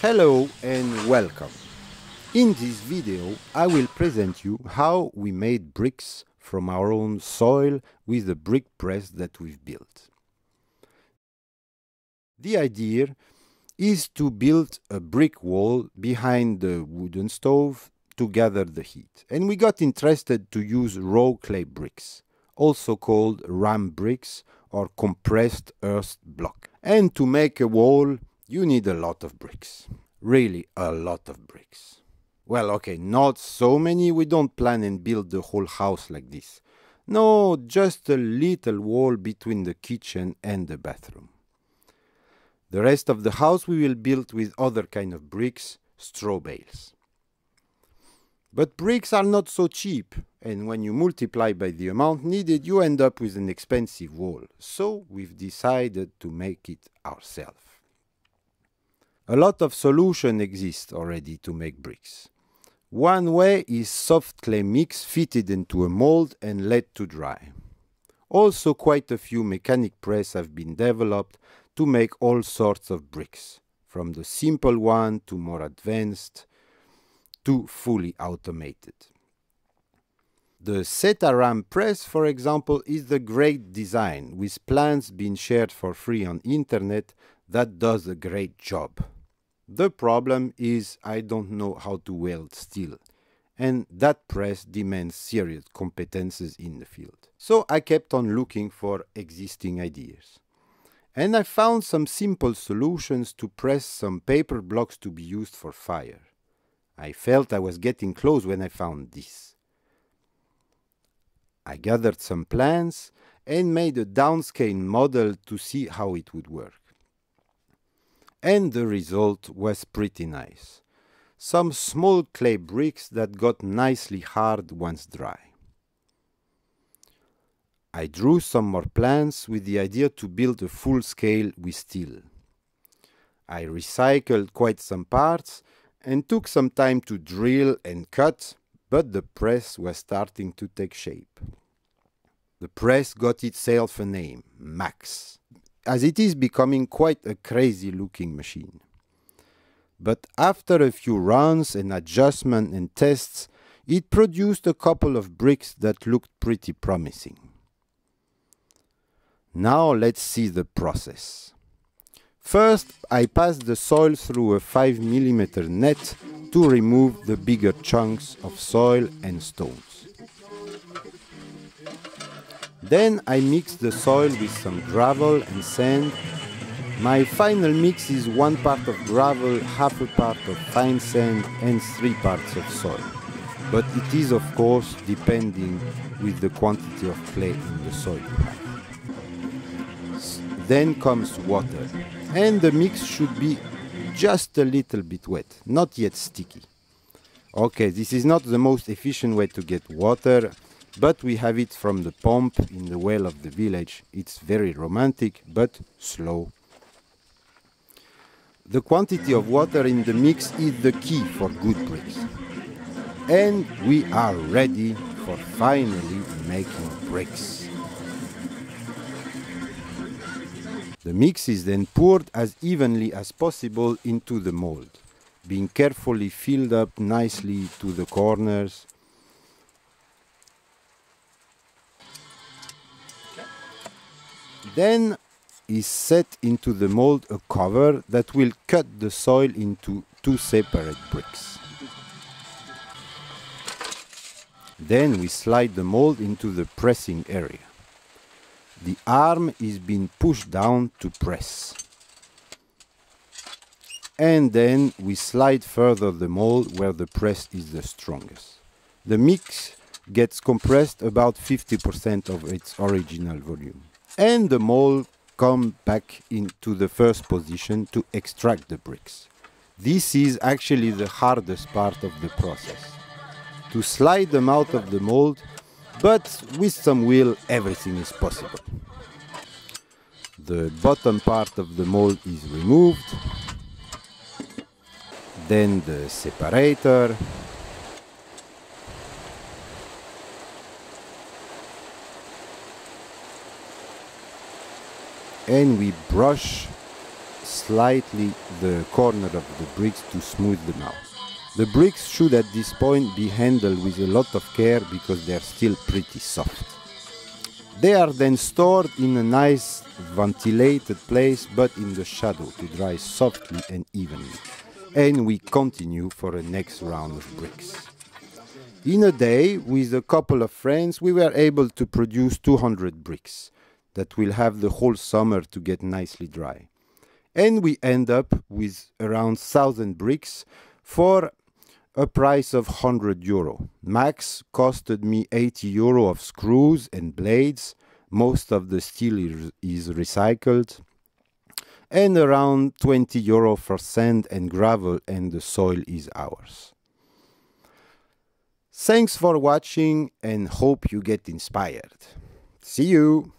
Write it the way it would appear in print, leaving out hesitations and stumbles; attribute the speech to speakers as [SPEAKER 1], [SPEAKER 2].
[SPEAKER 1] Hello and welcome. In this video I will present you how we made bricks from our own soil with the brick press that we've built. The idea is to build a brick wall behind the wooden stove to gather the heat, and we got interested to use raw clay bricks, also called ram bricks or compressed earth block. And to make a wall you need a lot of bricks, really a lot of bricks. Well, okay, not so many, we don't plan and build the whole house like this. No, just a little wall between the kitchen and the bathroom. The rest of the house we will build with other kind of bricks, straw bales. But bricks are not so cheap, and when you multiply by the amount needed, you end up with an expensive wall. So we've decided to make it ourselves. A lot of solutions exist already to make bricks. One way is soft clay mix fitted into a mold and let to dry. Also quite a few mechanic press have been developed to make all sorts of bricks, from the simple one to more advanced to fully automated. The Setaram press, for example, is the great design with plans being shared for free on internet that does a great job. The problem is I don't know how to weld steel, and that press demands serious competences in the field. So I kept on looking for existing ideas. And I found some simple solutions to press some paper blocks to be used for fire. I felt I was getting close when I found this. I gathered some plans and made a downscale model to see how it would work. And the result was pretty nice. Some small clay bricks that got nicely hard once dry. I drew some more plans with the idea to build a full scale with steel. I recycled quite some parts and took some time to drill and cut, but the press was starting to take shape. The press got itself a name, Max, as it is becoming quite a crazy looking machine. But after a few runs and adjustments and tests, it produced a couple of bricks that looked pretty promising. Now let's see the process. First, I passed the soil through a 5 mm net to remove the bigger chunks of soil and stones. Then I mixed the soil with some gravel and sand. My final mix is 1 part of gravel, half a part of fine sand and 3 parts of soil. But it is of course depending with the quantity of clay in the soil you have. Then comes water, and the mix should be just a little bit wet, not yet sticky. Okay, this is not the most efficient way to get water, but we have it from the pump in the well of the village. It's very romantic, but slow. The quantity of water in the mix is the key for good bricks. And we are ready for finally making bricks. The mix is then poured as evenly as possible into the mold, being carefully filled up nicely to the corners. Then is set into the mold a cover that will cut the soil into 2 separate bricks. Then we slide the mold into the pressing area. The arm is being pushed down to press. And then we slide further the mold where the press is the strongest. The mix gets compressed about 50% of its original volume. And the mold comes back into the first position to extract the bricks. This is actually the hardest part of the process. To slide them out of the mold, but with some will everything is possible. The bottom part of the mold is removed. Then the separator. And we brush slightly the corner of the bricks to smooth them out. The bricks should at this point be handled with a lot of care because they are still pretty soft. They are then stored in a nice ventilated place but in the shadow to dry softly and evenly. And we continue for the next round of bricks. In a day, with a couple of friends, we were able to produce 200 bricks that will have the whole summer to get nicely dry. And we end up with around 1,000 bricks for a price of €100. Max costed me €80 of screws and blades. Most of the steel is recycled. And around €20 for sand and gravel, and the soil is ours. Thanks for watching and hope you get inspired. See you!